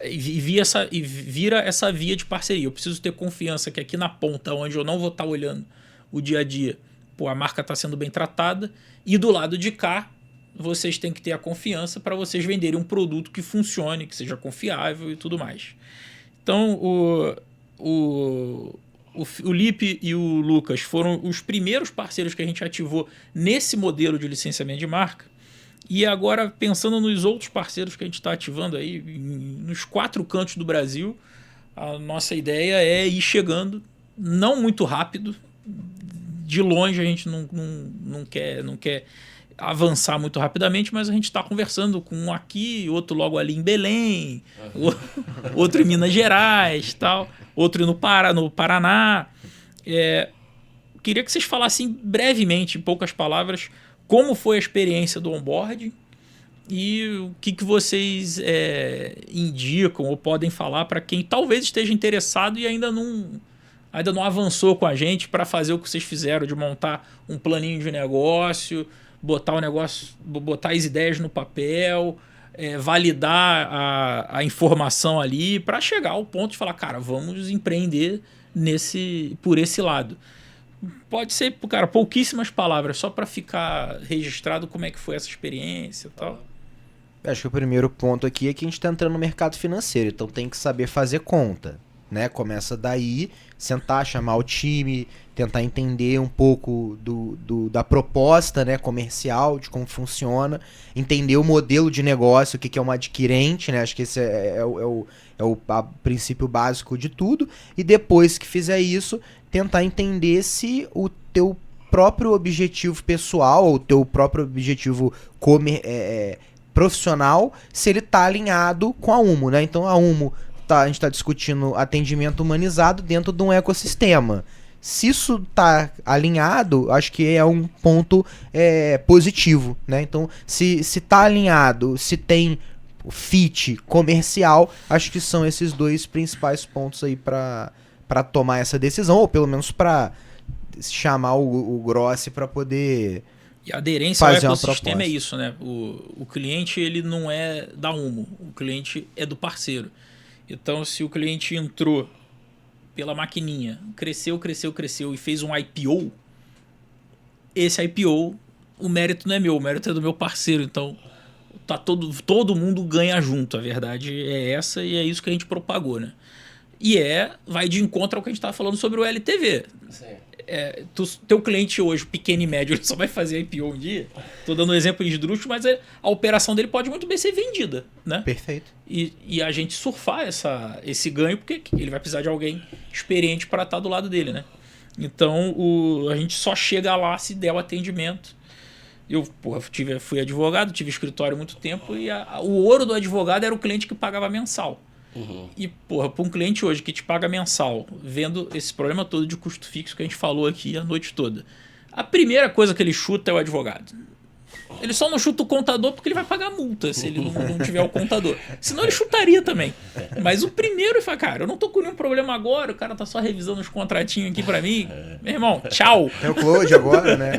vira essa via de parceria. Eu preciso ter confiança que aqui na ponta, onde eu não vou estar olhando o dia a dia, a marca está sendo bem tratada, e do lado de cá vocês têm que ter a confiança para vocês venderem um produto que funcione, que seja confiável e tudo mais. Então, o Lipe e o Lucas foram os primeiros parceiros que a gente ativou nesse modelo de licenciamento de marca. E agora, pensando nos outros parceiros que a gente está ativando aí, nos 4 cantos do Brasil, a nossa ideia é ir chegando, não muito rápido. De longe a gente não quer avançar muito rapidamente, mas a gente está conversando com um aqui, outro logo ali em Belém, outro em Minas Gerais, tal, outro no Paraná. Queria que vocês falassem brevemente, em poucas palavras, como foi a experiência do onboarding e o que vocês indicam ou podem falar para quem talvez esteja interessado e ainda não avançou com a gente para fazer o que vocês fizeram, de montar um planinho de negócio, botar as ideias no papel, validar a informação ali para chegar ao ponto de falar, cara, vamos empreender por esse lado. Pode ser, cara, pouquíssimas palavras, só para ficar registrado como é que foi essa experiência e tal. Acho que o primeiro ponto aqui é que a gente está entrando no mercado financeiro, então tem que saber fazer conta, né? Começa daí, sentar, chamar o time, tentar entender um pouco da proposta, né, comercial, de como funciona, entender o modelo de negócio, o que é uma adquirente, né? Acho que esse é o princípio básico de tudo. E depois que fizer isso, tentar entender se o teu próprio objetivo pessoal ou o teu próprio objetivo profissional, se ele está alinhado com a Umo, né? Então a Umo, a gente está discutindo atendimento humanizado dentro de um ecossistema. Se isso está alinhado, acho que é um ponto positivo, né? Então, se está alinhado, se tem fit comercial, acho que são esses dois principais pontos aí para tomar essa decisão, ou pelo menos para chamar o Grossi para poder e a aderência ao ecossistema é isso, né? O cliente, ele não é da Umo, o cliente é do parceiro. Então, se o cliente entrou pela maquininha, cresceu e fez um IPO, esse IPO, o mérito não é meu, o mérito é do meu parceiro. Então, todo mundo ganha junto. A verdade é essa e é isso que a gente propagou, né? E vai de encontro ao que a gente estava falando sobre o LTV. Sim. Teu cliente hoje, pequeno e médio, ele só vai fazer IPO um dia. Estou dando um exemplo esdrúxulo, mas a operação dele pode muito bem ser vendida, né? Perfeito. E a gente surfar esse ganho, porque ele vai precisar de alguém experiente para estar do lado dele, né? Então, a gente só chega lá se der o atendimento. Eu fui advogado, tive escritório há muito tempo e o ouro do advogado era o cliente que pagava mensal. Uhum. E, para um cliente hoje que te paga mensal, vendo esse problema todo de custo fixo que a gente falou aqui a noite toda, a primeira coisa que ele chuta é o advogado. Ele só não chuta o contador porque ele vai pagar multa se ele não tiver o contador. Senão ele chutaria também. Mas o primeiro, ele fala, cara, eu não tô com nenhum problema agora, o cara tá só revisando os contratinhos aqui pra mim. Meu irmão, tchau. É o Cloud agora, né?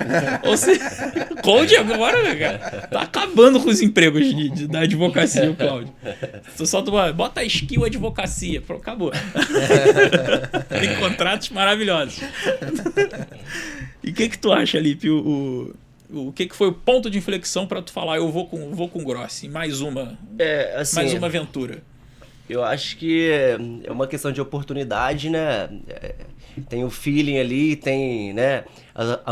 Cloud agora, né, cara? Tá acabando com os empregos da advocacia, o Cloud. Só bota a skill advocacia. Pronto, acabou. Tem contratos maravilhosos. E o que tu acha, Lipe? O que foi o ponto de inflexão para tu falar eu vou com o Grossi, mais uma aventura? Eu acho que é uma questão de oportunidade, né? Tem o feeling ali, tem, né? A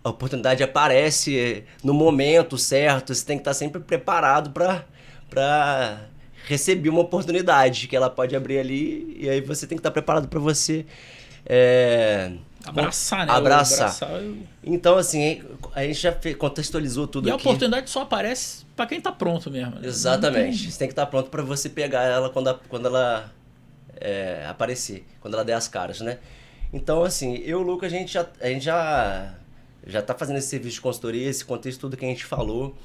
oportunidade aparece no momento certo, você tem que estar sempre preparado para receber uma oportunidade que ela pode abrir ali, e aí você tem que estar preparado para você abraçar, né? Abraçar. Então, assim, a gente já contextualizou tudo aqui. E a oportunidade só aparece para quem tá pronto mesmo. Né? Exatamente. Você tem que estar pronto para você pegar ela quando ela aparecer, quando ela der as caras, né? Então, assim, eu e o Lucas, a gente já tá fazendo esse serviço de consultoria, esse contexto, tudo que a gente falou.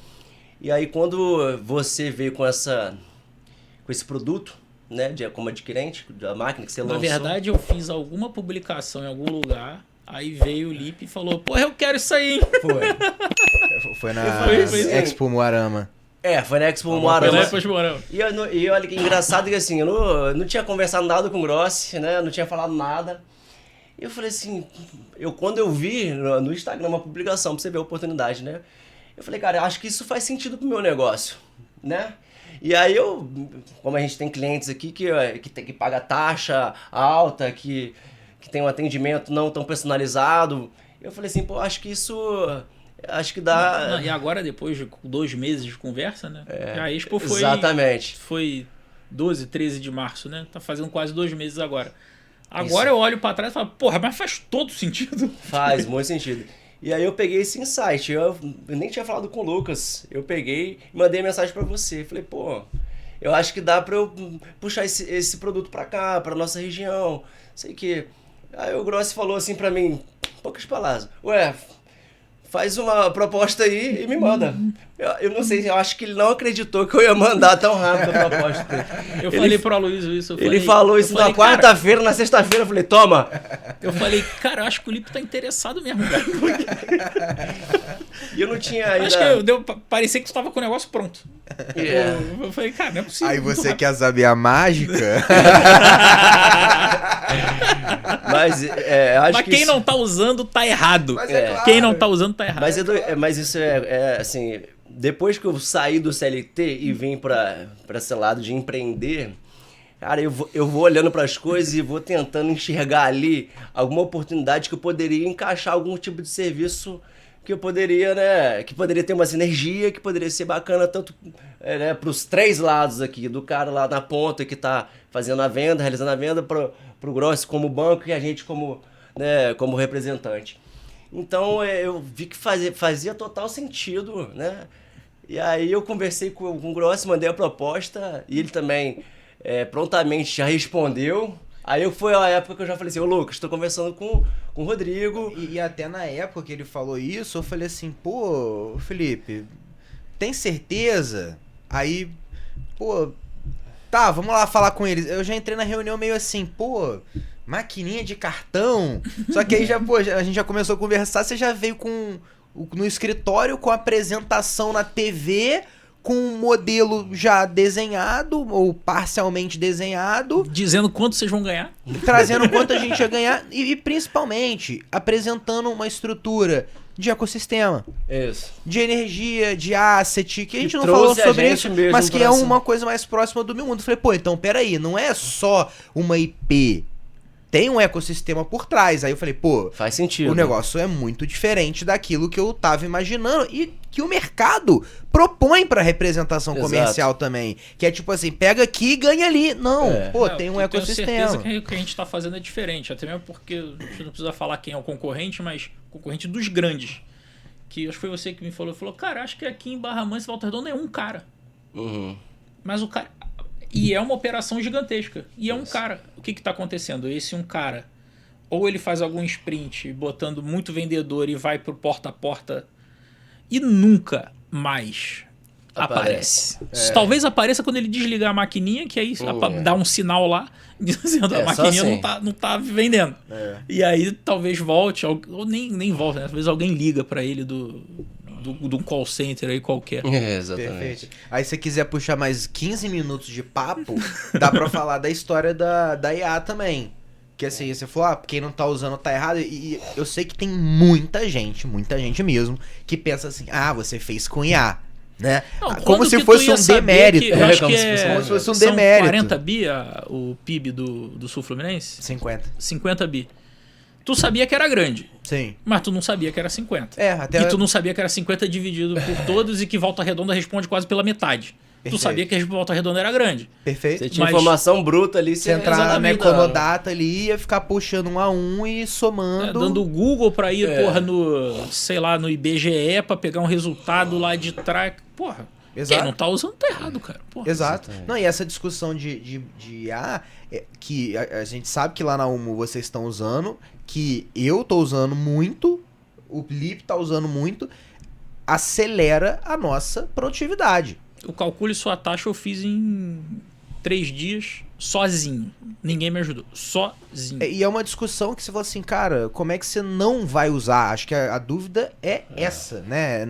E aí, quando você veio com esse produto, né, como adquirente da máquina que você lançou. Na verdade, eu fiz alguma publicação em algum lugar, aí veio o Lipe e falou, porra, eu quero isso aí, hein? Foi na Expo Moarama. Foi na Expo Moarama. E olha que engraçado que assim, eu não tinha conversado nada com o Grossi, né, não tinha falado nada. E eu falei assim, quando eu vi no Instagram uma publicação, pra você ver a oportunidade, né, eu falei, cara, eu acho que isso faz sentido pro meu negócio, né? E aí como a gente tem clientes aqui que paga taxa alta, que tem um atendimento não tão personalizado, eu falei assim, acho que dá... E agora, depois de 2 meses de conversa, né? A Expo foi... Exatamente. Foi 12, 13 de março, né? Tá fazendo quase 2 meses agora. Agora eu olho pra trás e falo, porra, mas faz todo sentido. Faz muito sentido. E aí eu peguei esse insight, eu nem tinha falado com o Lucas, eu peguei e mandei mensagem pra você, falei, eu acho que dá pra eu puxar esse produto pra cá, pra nossa região, sei que Aí o Grossi falou assim pra mim, poucas palavras, ué, faz uma proposta aí e me manda. Eu não sei, eu acho que ele não acreditou que eu ia mandar tão rápido a proposta. Eu falei pro Aloysio isso. Ele falou isso na quarta-feira, na sexta-feira eu falei, toma. Eu falei, cara, eu acho que o Lipe tá interessado mesmo, cara. E eu não tinha ainda... Acho que parecia que tu tava com o negócio pronto. Eu falei, cara, não é possível. Aí você quer saber a mágica? Mas acho que quem isso... não tá usando tá errado. Claro. Quem não tá usando tá errado. Mas isso assim, depois que eu saí do CLT e vim pra esse lado de empreender, cara, eu vou olhando para as coisas e vou tentando enxergar ali alguma oportunidade que eu poderia encaixar algum tipo de serviço que eu poderia, né, que poderia ter uma sinergia, que poderia ser bacana tanto para os três lados aqui, do cara lá na ponta que tá fazendo a venda, realizando a venda, pro Grossi como banco e a gente como representante. Então eu vi que fazia total sentido, né? E aí eu conversei com o Grossi, mandei a proposta e ele também prontamente já respondeu. Aí foi a época que eu já falei assim, ô Lucas, estou conversando com o Rodrigo. E até na época que ele falou isso, eu falei assim, pô, Felipe, tem certeza? Aí, pô, tá, vamos lá falar com eles. Eu já entrei na reunião meio assim, pô, maquininha de cartão. Só que aí a gente já começou a conversar, você já veio no escritório com a apresentação na TV, com um modelo já desenhado ou parcialmente desenhado. Dizendo quanto vocês vão ganhar. Trazendo quanto a gente ia ganhar e principalmente apresentando uma estrutura de ecossistema. Isso. De energia, de asset, que a gente não falou sobre isso, mas que é uma coisa mais próxima do meu mundo. Eu falei, pô, então peraí, não é só uma IP. Tem um ecossistema por trás. Aí eu falei, pô, faz sentido. O negócio é muito diferente daquilo que eu tava imaginando e que o mercado propõe pra representação comercial também. Que é tipo assim, pega aqui e ganha ali. Não, tem um ecossistema. Eu tenho certeza que o que a gente tá fazendo é diferente. Até mesmo porque a gente não precisa falar quem é o concorrente, mas concorrente dos grandes. Que acho que foi você que me falou. Falou, cara, acho que aqui em Barra Mansa e Volta Redonda é um cara. Uhum. Mas o cara... E é uma operação gigantesca. E é um cara. O que tá acontecendo? Esse um cara, ou ele faz algum sprint botando muito vendedor e vai pro porta a porta e nunca mais aparece. Talvez apareça quando ele desligar a maquininha, que aí dá um sinal lá dizendo a maquininha assim. não tá vendendo. E aí talvez volte, ou nem volte, né? Talvez alguém liga para ele de um call center aí qualquer. Exatamente. Perfeito. Aí se você quiser puxar mais 15 minutos de papo, dá pra falar da história da IA também. Que assim, você falou, quem não tá usando tá errado. E eu sei que tem muita gente mesmo, que pensa assim, você fez com IA. Né? Não, como se fosse um demérito. Como se fosse um demérito. 40 bi o PIB do Sul Fluminense? 50 bi. Tu sabia que era grande. Sim. Mas tu não sabia que era 50. Até... E tu não sabia que era 50 dividido por todos e que Volta Redonda responde quase pela metade. Perfeito. Tu sabia que a Volta Redonda era grande. Perfeito. Você tinha informação bruta ali. Você entrar na Econodata ali, ia ficar puxando um a um e somando. Dando o Google pra ir, no IBGE pra pegar um resultado lá de trás. Porra. Exato. Quem não tá usando tá errado, cara. Porra. Exato. Não, e essa discussão de IA, que a gente sabe que lá na UMO vocês estão usando, que eu tô usando muito, o Lipe tá usando muito, acelera a nossa produtividade. O Calcule Sua Taxa eu fiz em 3 dias, sozinho. Ninguém me ajudou. Sozinho. E é uma discussão que você fala assim, cara, como é que você não vai usar? Acho que a dúvida é essa, né?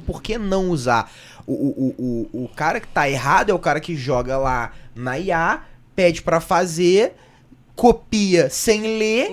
Por que não usar? O cara que tá errado é o cara que joga lá na IA, pede pra fazer, copia sem ler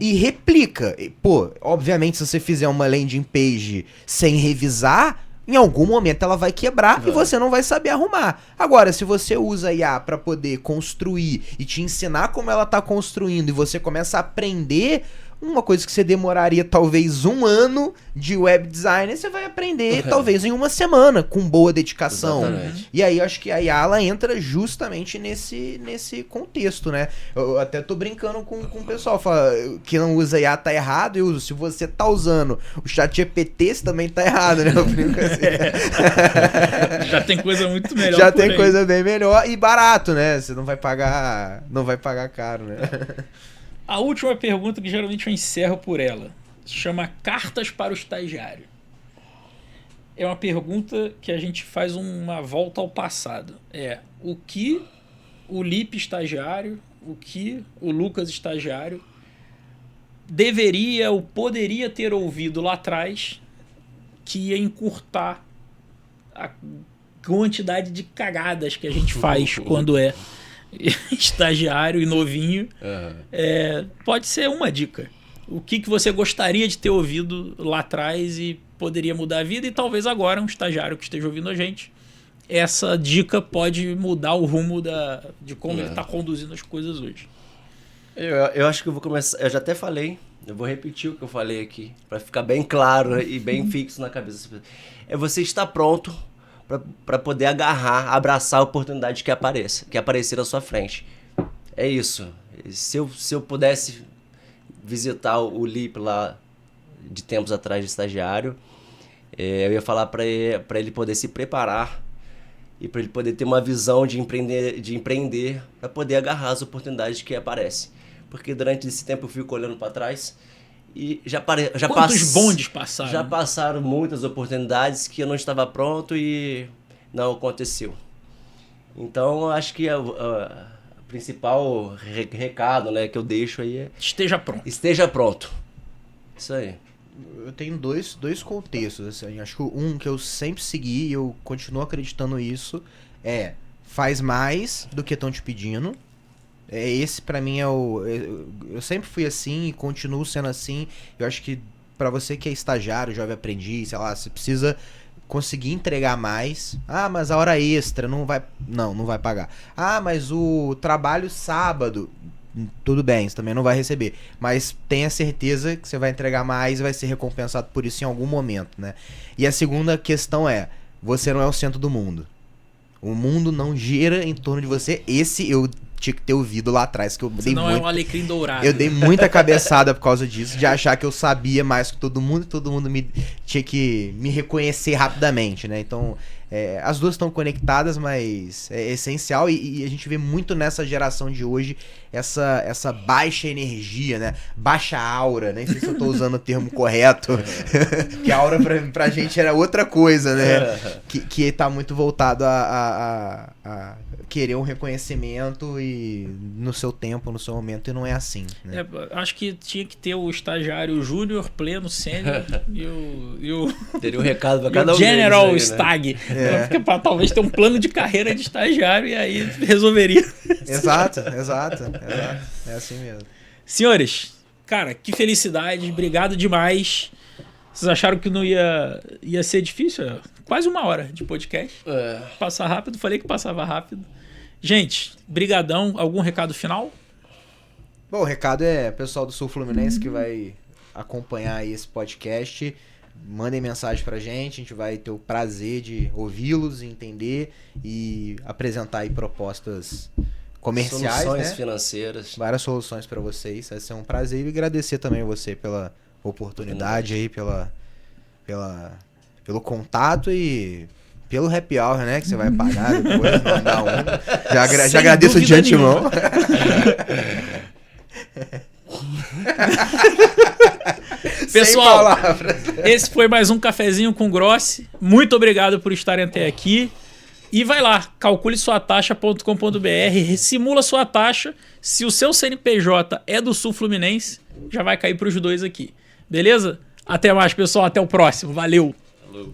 e replica. Pô, obviamente se você fizer uma landing page sem revisar, em algum momento ela vai quebrar e você não vai saber arrumar. Agora, se você usa a IA pra poder construir e te ensinar como ela tá construindo e você começa a aprender uma coisa que você demoraria talvez 1 ano de web design, você vai aprender talvez em 1 semana, com boa dedicação. Exatamente. E aí eu acho que a IA ela entra justamente nesse contexto, né? Eu até tô brincando com o pessoal, fala que não usa IA tá errado, eu uso. Se você tá usando o ChatGPT, você também tá errado, né? Eu brinco assim. Já tem coisa muito melhor. Já tem coisa bem melhor e barato, né? Você não vai pagar caro, né? A última pergunta, que geralmente eu encerro por ela, se chama Cartas para o Estagiário. É uma pergunta que a gente faz uma volta ao passado. O que o Lipe estagiário, o que o Lucas estagiário deveria ou poderia ter ouvido lá atrás que ia encurtar a quantidade de cagadas que a gente faz quando é estagiário e novinho. Pode ser uma dica. O que você gostaria de ter ouvido lá atrás e poderia mudar a vida, e talvez agora um estagiário que esteja ouvindo a gente, essa dica pode mudar o rumo de como ele está conduzindo as coisas hoje. Eu acho que eu vou começar. Eu já até falei, eu vou repetir o que eu falei aqui, para ficar bem claro e bem fixo na cabeça. É você estar pronto para poder abraçar a oportunidade que aparecer à sua frente. É isso. Se eu pudesse visitar o Lipe lá de tempos atrás de estagiário, eu ia falar para ele poder se preparar e para ele poder ter uma visão de empreender para poder agarrar as oportunidades que aparecem. Porque durante esse tempo eu fico olhando para trás e Quantos bondes passaram? Já passaram muitas oportunidades que eu não estava pronto e não aconteceu. Então, eu acho que o principal recado, né, que eu deixo aí é... Esteja pronto. Esteja pronto. Isso aí. Eu tenho dois contextos, assim. Acho que um que eu sempre segui e eu continuo acreditando nisso é: faz mais do que estão te pedindo. Esse pra mim eu sempre fui assim e continuo sendo assim. Eu acho que pra você que é estagiário, jovem aprendiz, sei lá, você precisa conseguir entregar mais. Ah, mas a hora extra não vai pagar. Ah, mas o trabalho sábado, tudo bem, você também não vai receber. Mas tenha certeza que você vai entregar mais e vai ser recompensado por isso em algum momento, né? E a segunda questão é: você não é o centro do mundo. O mundo não gira em torno de você. Esse eu tinha que ter ouvido lá atrás, que eu dei não é um alecrim dourado. Eu dei muita cabeçada por causa disso, de achar que eu sabia mais que todo mundo, e todo mundo tinha que me reconhecer rapidamente, né? Então, as duas estão conectadas, mas é essencial, e a gente vê muito nessa geração de hoje essa baixa energia, né? Baixa aura, nem sei se eu tô usando o termo correto, que a aura pra gente era outra coisa, né? Que tá muito voltado a querer um reconhecimento e no seu tempo, no seu momento, e não é assim, né? Acho que tinha que ter o estagiário júnior, pleno, sênior e o... Teria um recado pra cada um General deles aí, Stag. Né? Porque pra talvez ter um plano de carreira de estagiário e aí resolveria. Exato. É assim mesmo. Senhores, cara, que felicidade. Obrigado demais. Vocês acharam que não ia ser difícil? Quase 1 hora de podcast. Passar rápido. Falei que passava rápido. Gente, brigadão. Algum recado final? Bom, o recado é pessoal do Sul Fluminense que vai acompanhar aí esse podcast. Mandem mensagem pra gente. A gente vai ter o prazer de ouvi-los, entender e apresentar aí propostas comerciais, soluções, né? Financeiras. Várias soluções pra vocês. Vai ser um prazer, e agradecer também a você pela oportunidade aí, pelo contato e pelo happy hour, né? Que você vai pagar depois, mandar um. Já agradeço de antemão. Pessoal, esse foi mais um Cafezinho com Grossi. Muito obrigado por estarem até aqui. E vai lá, calculesuataxa.com.br, simula sua taxa. Se o seu CNPJ é do Sul Fluminense, já vai cair para os dois aqui. Beleza? Até mais, pessoal. Até o próximo. Valeu! Falou.